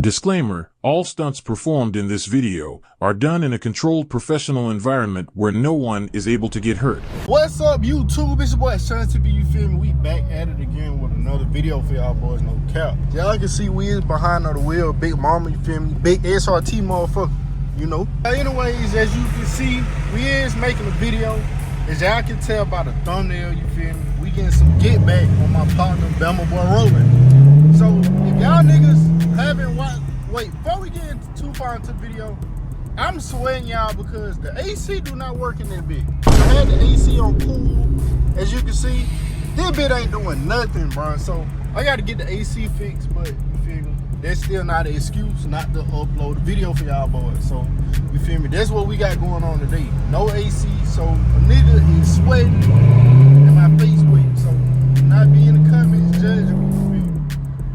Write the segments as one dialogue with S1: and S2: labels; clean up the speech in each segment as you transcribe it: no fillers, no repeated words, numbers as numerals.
S1: Disclaimer, all stunts performed in this video are done in a controlled professional environment where no one is able to get hurt.
S2: What's up, YouTube? It's your boy Sean TB, you feel me? We back at it again with another video for y'all boys, no cap. Y'all can see we is behind the wheel, big mama, you feel me? Big SRT motherfucker, you know? Anyways, as you can see, we is making a video. As y'all can tell by the thumbnail, you feel me? We getting some get back on my partner, Bama Boy Rolling. So, if y'all niggas haven't watched, wait, before we get too far into the video, I'm sweating y'all because the AC do not work in that bit. I had the AC on cool, as you can see. This bit ain't doing nothing, bro. So I gotta get the AC fixed, but you feel me? That's still not an excuse not to upload a video for y'all boys. So you feel me? That's what we got going on today. No AC, so a nigga is sweating and my face wet. So do not be in the comments judging me. You feel me?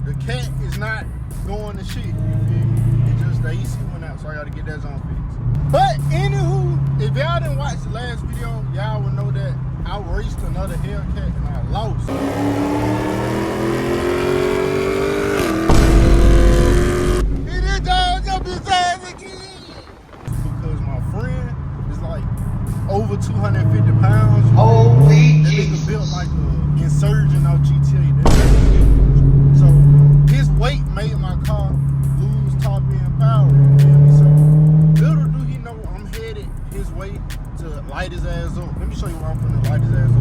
S2: The cat is not going to shit. You feel me? It's just the AC went out, so I gotta get that on fixed. But anywho, if y'all didn't watch the last video, y'all will know that I raced another Hellcat and I lost. Because my friend is like over 250 pounds.
S3: Holy
S2: that
S3: Jesus.
S2: nigga built like an insurgent out GTA. So his weight made my car lose top end power. You feel me? So little do he know I'm headed his way to light his ass up. Let me show you where I'm finna light his ass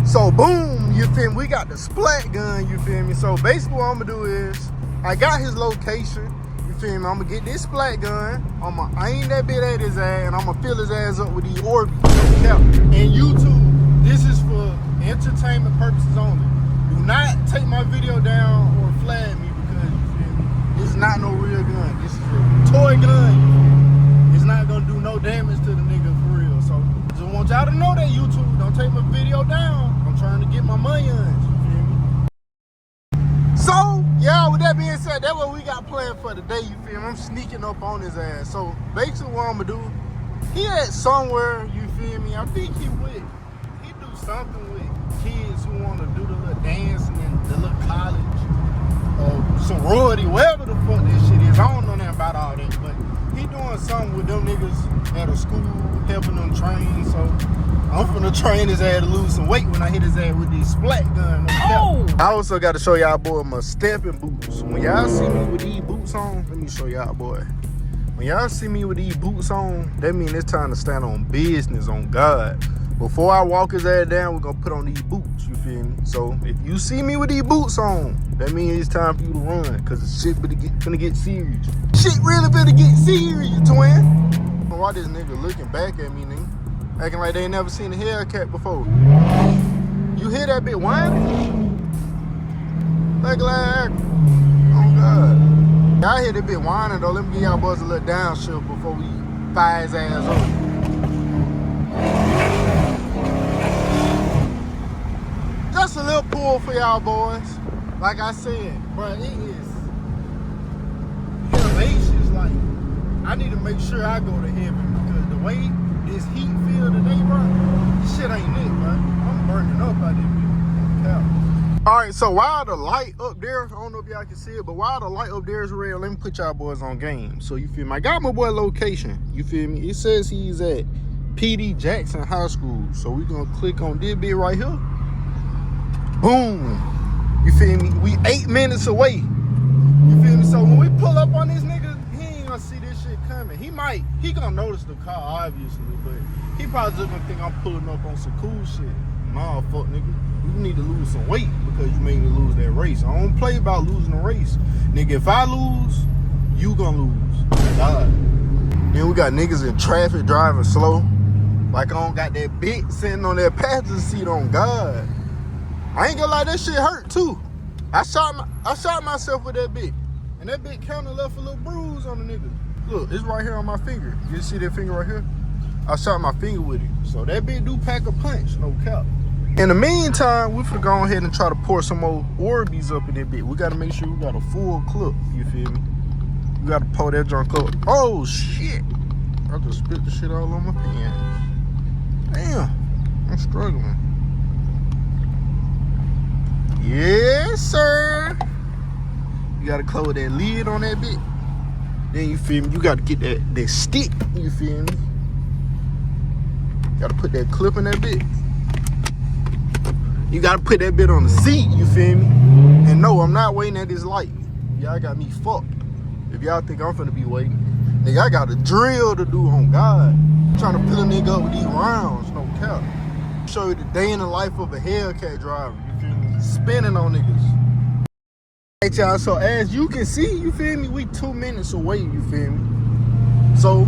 S2: up. So boom, you feel me? We got the splat gun, you feel me? So basically what I'm gonna do is I got his location. Feel me? I'm gonna get this splat gun, I'ma aim that bit at his ass, and I'm gonna fill his ass up with these Orbeez. And YouTube, this is for entertainment purposes only. Do not take my video down or flag me because you feel me? It's not no real gun. This is a toy gun. You feel me? It's not gonna do no damage to the nigga for real. So just want y'all to know that YouTube, don't take my video down. I'm trying to get my money on. So, yeah, with that being said, that's what we got planned for today, you feel me? I'm sneaking up on his ass. So, basically what I'm gonna do, he at somewhere, you feel me? I think he do something with kids who wanna do the little dance and then the little college or sorority, whatever the fuck this shit is. I don't know nothing about all that, but he doing something with them niggas at a school, helping them train. So, I'm finna train his ass to lose some weight when I hit his ass with this splat gun. Oh! I also got to show y'all boy my stepping boots. When y'all see me with these boots on, let me show y'all boy. When y'all see me with these boots on, that means it's time to stand on business, on God. Before I walk his ass down, we're gonna put on these boots, you feel me? So if you see me with these boots on, that means it's time for you to run, cause the shit finna get serious. Shit really finna get serious, twin. Why this nigga looking back at me, nigga? Acting like they ain't never seen a Hellcat before. You hear that bit whining? Like, oh God. Y'all hear that bit whining though. Let me give y'all boys a little downshift before we fire his ass up. Just a little pull for y'all boys. Like I said, bro, it is elevations. Like, I need to make sure I go to heaven because the way this heat feel today, bro, this shit ain't it, bro. I'm burning up out there. All right, so while the light up there, I don't know if y'all can see it, but while the light up there is red, let me put y'all boys on game. So you feel me? I got my boy location. You feel me? It says he's at PD Jackson High School. So we gonna click on this bit right here. Boom. You feel me? We 8 minutes away. You feel me? So when we pull up on this nigga, he ain't gonna see this shit coming. He gonna notice the car, obviously, but he probably just gonna think I'm pulling up on some cool shit. Nah, fuck, nigga. You need to lose some weight because you made me lose that race. I don't play about losing a race. Nigga, if I lose, you gonna lose. God. Then we got niggas in traffic driving slow. Like I don't got that bit sitting on that passenger seat on God. I ain't gonna lie, that shit hurt too. I shot myself with that bit. And that bit kinda left a little bruise on the nigga. Look, it's right here on my finger. You see that finger right here? I shot my finger with it. So that bit do pack a punch, no cap. In the meantime, we finna go ahead and try to pour some more Orbeez up in that bit. We gotta make sure we got a full clip, you feel me? We gotta pour that junk up. Oh shit! I just spit the shit all on my pants. Damn, I'm struggling. Yes, sir. You gotta close that lid on that bit. Then you feel me? You gotta get that stick. You feel me? Gotta put that clip in that bit. You gotta put that bit on the seat. You feel me? And no, I'm not waiting at this light. Y'all got me fucked. If y'all think I'm finna be waiting, nigga, I got a drill to do on God. I'm trying to fill a nigga up with these rounds, no cap. Show you the day in the life of a Hellcat driver. You feel me? Spinning on niggas. Hey y'all, so as you can see, you feel me, we 2 minutes away, you feel me? So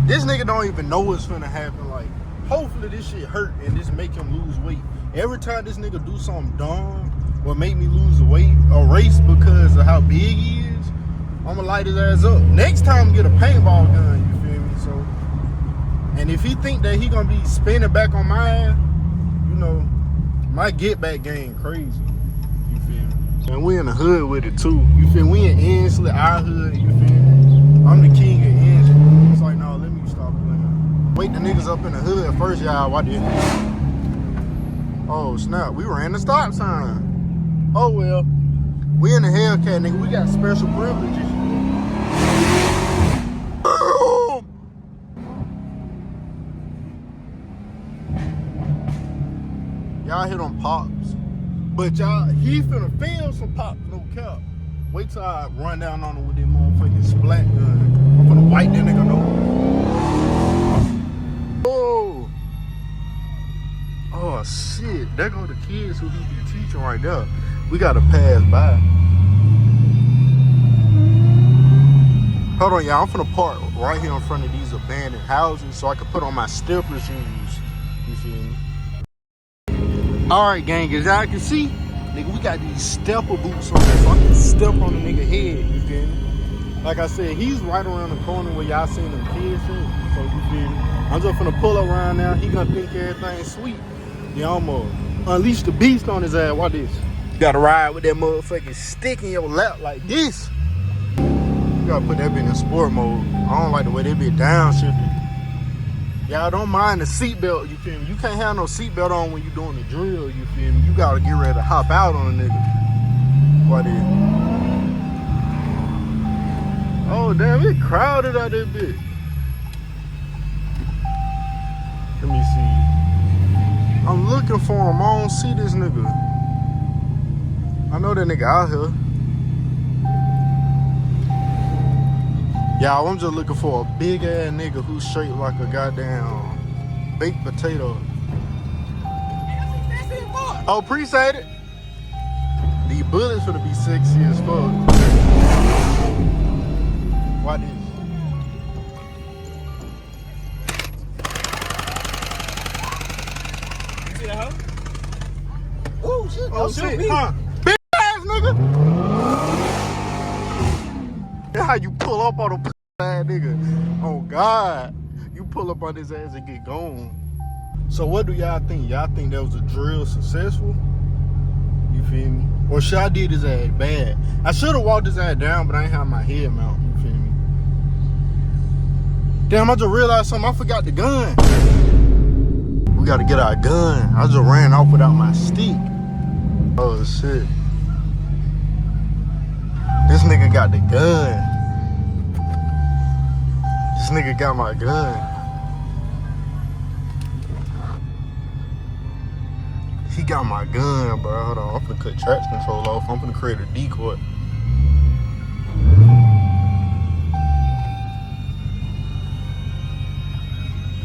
S2: this nigga don't even know what's finna happen. Like, hopefully this shit hurt and this make him lose weight. Every time this nigga do something dumb or make me lose weight or race because of how big he is, I'ma light his ass up. Next time get a paintball gun, you feel me? So, and if he think that he gonna be spinning back on my ass, you know, my get back game crazy. You feel me? And we in the hood with it too. You feel me? We in Ensley, our hood, you feel me? I'm the king of Ensley. It's like, no, let me stop playing. Wait the niggas up in the hood first, y'all. Watch this. Oh snap, we ran the stop sign. Oh well. We in the Hellcat, nigga. We got special privileges. Y'all hit on pops. But y'all, he finna film some pops, no cap. Wait till I run down on him with that motherfucking splat gun. I'm finna wipe that nigga nose. Oh. Oh shit. There go the kids who he be teaching right there. We gotta pass by. Hold on, y'all. I'm finna park right here in front of these abandoned houses so I can put on my stepper shoes. You feel me? Alright, gang, as y'all can see, nigga, we got these stepper boots on so I can step on the nigga head, you feel me? Like I said, he's right around the corner where y'all seen them kids in. So you feel me? I'm just finna pull up around now. He gonna think everything's sweet. Yeah, I'm gonna unleash the beast on his ass. Watch this. You gotta ride with that motherfucking stick in your lap like this. You gotta put that bitch in sport mode. I don't like the way that bitch downshifted. Y'all don't mind the seatbelt, you feel me? You can't have no seatbelt on when you doing the drill, you feel me? You gotta get ready to hop out on a nigga. What is? Oh damn, it crowded out there bitch. Let me see. I'm looking for him. I don't see this nigga. I know that nigga out here. Y'all, I'm just looking for a big ass nigga who's shaped like a goddamn baked potato. Oh, appreciate it. These bullets finna be sexy as fuck. Why this?
S3: You see that hoe?
S2: Oh shit!
S3: Oh shit!
S2: Huh? Big ass nigga. That's how you pull up on a ass nigga. Oh God, you pull up on his ass and get gone. So what do y'all think? Y'all think that was a drill successful? You feel me? Or should I did his ass bad? I should have walked his ass down, but I ain't have my head mount. You feel me? Damn, I just realized something. I forgot the gun. We gotta get our gun. I just ran off without my stick. Oh shit. This nigga got the gun. This nigga got my gun. He got my gun, bro. Hold on. I'm finna cut traction control off. I'm finna create a decoy.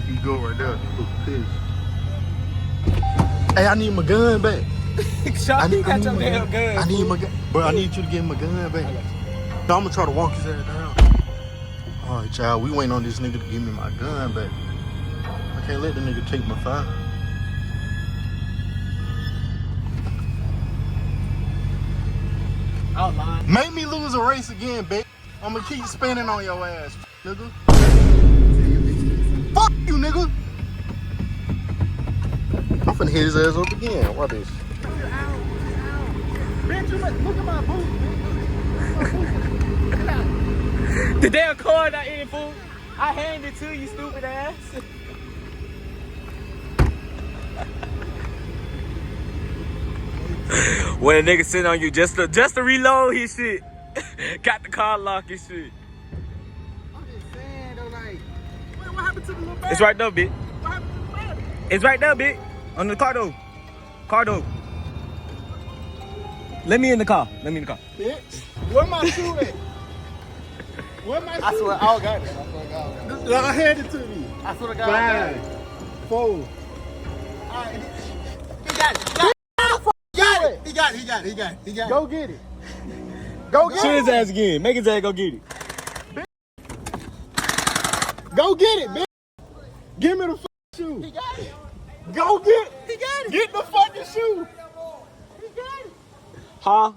S2: He go right there. He pissed. Hey, I need my gun back.
S3: I need my gun.
S2: I need my gun. Bro, I need you to give him my gun back. So I'm gonna try to walk his ass down. Alright, child, we waiting on this nigga to give me my gun back. I can't let the nigga take my fire.
S3: Outline.
S2: Make me lose a race again, bitch. I'm gonna keep spinning on your ass, nigga. Fuck you, nigga. I'm finna hit his ass up again. What is? Bitch, look at my boot, bitch.
S3: The damn card not in it, fool. I handed it to you, stupid ass. When a nigga sit on you just to reload his shit. Got the car lock and shit.
S2: I'm just saying though, like, what happened to the little bag?
S3: It's right there, bitch.
S2: What happened to the bag?
S3: It's right there, bitch. On the car door. Car door. Let me in the car.
S2: Bitch, where my shoe at? Where my shoe?
S4: I swear, I got it. I swear to God.
S2: I hand it to me.
S4: I swear to God. I got
S2: 5,
S4: it.
S2: 4.
S4: Alright. He got it. He got it.
S2: Go get it. Go get
S3: Shoot
S2: it.
S3: his ass again. Make his ass go get it.
S2: Go get it, bitch. Give me the fucking shoe.
S4: He got it.
S2: Go get it.
S4: He got it.
S2: Get the fucking shoe.
S4: He got it.
S3: Huh?